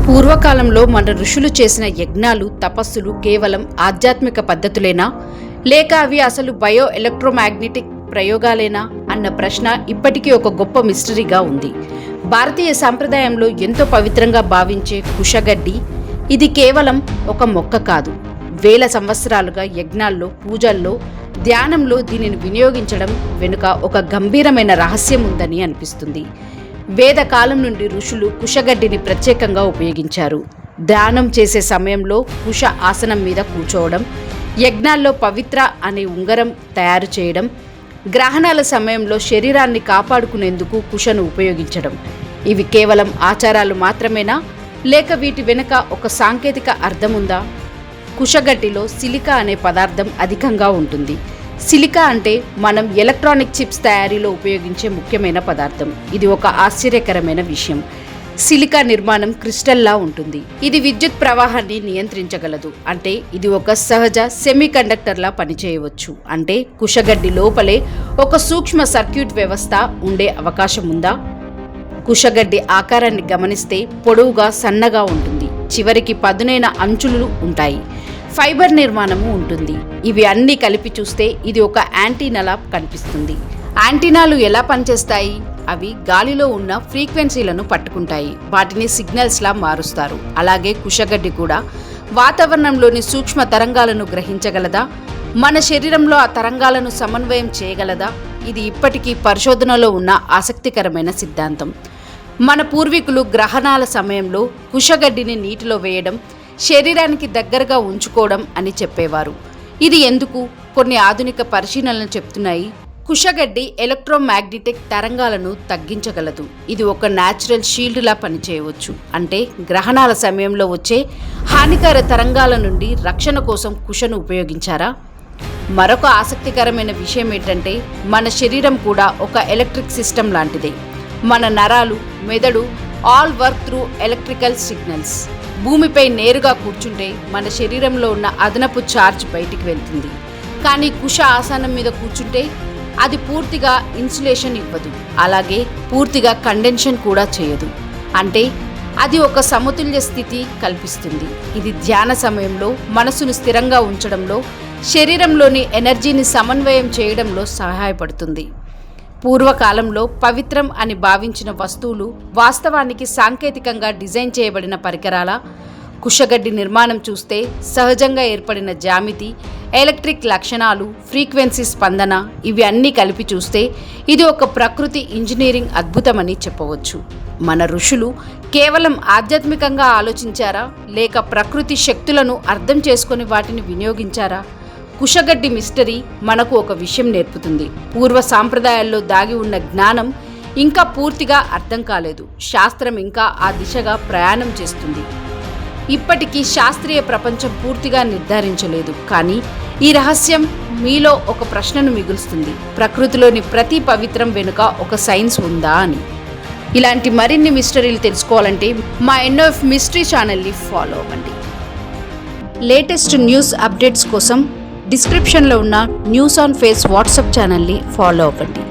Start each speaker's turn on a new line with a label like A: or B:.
A: పూర్వకాలంలో మన ఋషులు చేసిన యజ్ఞాలు తపస్సులు కేవలం ఆధ్యాత్మిక పద్ధతులేనా, లేక అవి అసలు బయో ఎలక్ట్రోమాగ్నెటిక్ ప్రయోగాలేనా అన్న ప్రశ్న ఇప్పటికీ ఒక గొప్ప మిస్టరీగా ఉంది. భారతీయ సాంప్రదాయంలో ఎంతో పవిత్రంగా భావించే కుషగడ్డి ఇది కేవలం ఒక మొక్క కాదు. వేల సంవత్సరాలుగా యజ్ఞాల్లో, పూజల్లో, ధ్యానంలో దీనిని వినియోగించడం వెనుక ఒక గంభీరమైన రహస్యం ఉందని అనిపిస్తుంది. వేదకాలం నుండి ఋషులు కుషగడ్డిని ప్రత్యేకంగా ఉపయోగించారు. ధ్యానం చేసే సమయంలో కుష ఆసనం మీద కూర్చోవడం, యజ్ఞాల్లో పవిత్ర అనే ఉంగరం తయారు చేయడం, గ్రహణాల సమయంలో శరీరాన్ని కాపాడుకునేందుకు కుషను ఉపయోగించడం, ఇవి కేవలం ఆచారాలు మాత్రమేనా, లేక వీటి వెనుక ఒక సాంకేతిక అర్థం ఉందా? కుషగడ్డిలో సిలికా అనే పదార్థం అధికంగా ఉంటుంది. సిలికా అంటే మనం ఎలక్ట్రానిక్ చిప్స్ తయారీలో ఉపయోగించే ముఖ్యమైన పదార్థం. ఇది ఒక ఆశ్చర్యకరమైన విషయం. సిలికా నిర్మాణం క్రిస్టల్లా ఉంటుంది. ఇది విద్యుత్ ప్రవాహాన్ని నియంత్రించగలదు. అంటే ఇది ఒక సహజ సెమీకండక్టర్లా పనిచేయవచ్చు. అంటే కుషగడ్డి లోపలే ఒక సూక్ష్మ సర్క్యూట్ వ్యవస్థ ఉండే అవకాశం ఉందా? కుషగడ్డి ఆకారాన్ని గమనిస్తే పొడవుగా సన్నగా ఉంటుంది. చివరికి పదునైన అంచులు ఉంటాయి. ఫైబర్ నిర్మాణము ఉంటుంది. ఇవి అన్నీ కలిపి చూస్తే ఇది ఒక యాంటీనాలా కనిపిస్తుంది. యాంటీనాలు ఎలా పనిచేస్తాయి? అవి గాలిలో ఉన్న ఫ్రీక్వెన్సీలను పట్టుకుంటాయి. వాటిని సిగ్నల్స్లా మారుస్తారు. అలాగే కుషగడ్డి కూడా వాతావరణంలోని సూక్ష్మ తరంగాలను గ్రహించగలదా? మన శరీరంలో ఆ తరంగాలను సమన్వయం చేయగలదా? ఇది ఇప్పటికీ పరిశోధనలో ఉన్న ఆసక్తికరమైన సిద్ధాంతం. మన పూర్వీకులు గ్రహణాల సమయంలో కుషగడ్డిని నీటిలో వేయడం, శరీరానికి దగ్గరగా ఉంచుకోవడం అని చెప్పేవారు. ఇది ఎందుకు? కొన్ని ఆధునిక పరిశీలనలు చెప్తున్నాయి. కుషగడ్డి ఎలక్ట్రోమాగ్నెటిక్ తరంగాలను తగ్గించగలదు. ఇది ఒక న్యాచురల్ షీల్డ్లా పనిచేయవచ్చు. అంటే గ్రహణాల సమయంలో వచ్చే హానికర తరంగాల నుండి రక్షణ కోసం కుషను ఉపయోగించారా? మరొక ఆసక్తికరమైన విషయం ఏంటంటే మన శరీరం కూడా ఒక ఎలక్ట్రిక్ సిస్టమ్ లాంటిదే. మన నరాలు, మెదడు all work through electrical signals. భూమిపై నేరుగా కూర్చుంటే మన శరీరంలో ఉన్న అదనపు ఛార్జ్ బయటికి వెళ్తుంది. కానీ కుష ఆసనం మీద కూర్చుంటే అది పూర్తిగా ఇన్సులేషన్ ఇవ్వదు. అలాగే పూర్తిగా కండెన్షన్ కూడా చేయదు. అంటే అది ఒక సమతుల్య స్థితి కల్పిస్తుంది. ఇది ధ్యాన సమయంలో మనసును స్థిరంగా ఉంచడంలో, శరీరంలోని ఎనర్జీని సమన్వయం చేయడంలో సహాయపడుతుంది. పూర్వకాలంలో పవిత్రం అని భావించిన వస్తువులు వాస్తవానికి సాంకేతికంగా డిజైన్ చేయబడిన పరికరాల. కుషగడ్డి నిర్మాణం చూస్తే సహజంగా ఏర్పడిన జ్యామితి, ఎలక్ట్రిక్ లక్షణాలు, ఫ్రీక్వెన్సీ స్పందన, ఇవి అన్నీ కలిపి చూస్తే ఇది ఒక ప్రకృతి ఇంజనీరింగ్ అద్భుతమని చెప్పవచ్చు. మన ఋషులు కేవలం ఆధ్యాత్మికంగా ఆలోచించారా, లేక ప్రకృతి శక్తులను అర్థం చేసుకొని వాటిని వినియోగించారా? కుషగడ్డి మిస్టరీ మనకు ఒక విషయం నేర్పుతుంది. పూర్వ సాంప్రదాయాల్లో దాగి ఉన్న జ్ఞానం ఇంకా పూర్తిగా అర్థం కాలేదు. శాస్త్రం ఇంకా ఆ దిశగా ప్రయాణం చేస్తుంది. ఇప్పటికీ శాస్త్రీయ ప్రపంచం పూర్తిగా నిర్ధారించలేదు. కానీ ఈ రహస్యం మీలో ఒక ప్రశ్నను మిగులుస్తుంది. ప్రకృతిలోని ప్రతి పవిత్రం వెనుక ఒక సైన్స్ ఉందా అని. ఇలాంటి మరిన్ని మిస్టరీలు తెలుసుకోవాలంటే మా ఎన్ఓఎఫ్ మిస్టరీ ఛానల్ని ఫాలో అవ్వండి. లేటెస్ట్ న్యూస్ అప్డేట్స్ కోసం డిస్క్రిప్షన్లో ఉన్న న్యూస్ ఆన్ ఫేస్ వాట్సాప్ ఛానల్ని ఫాలో అవ్వండి.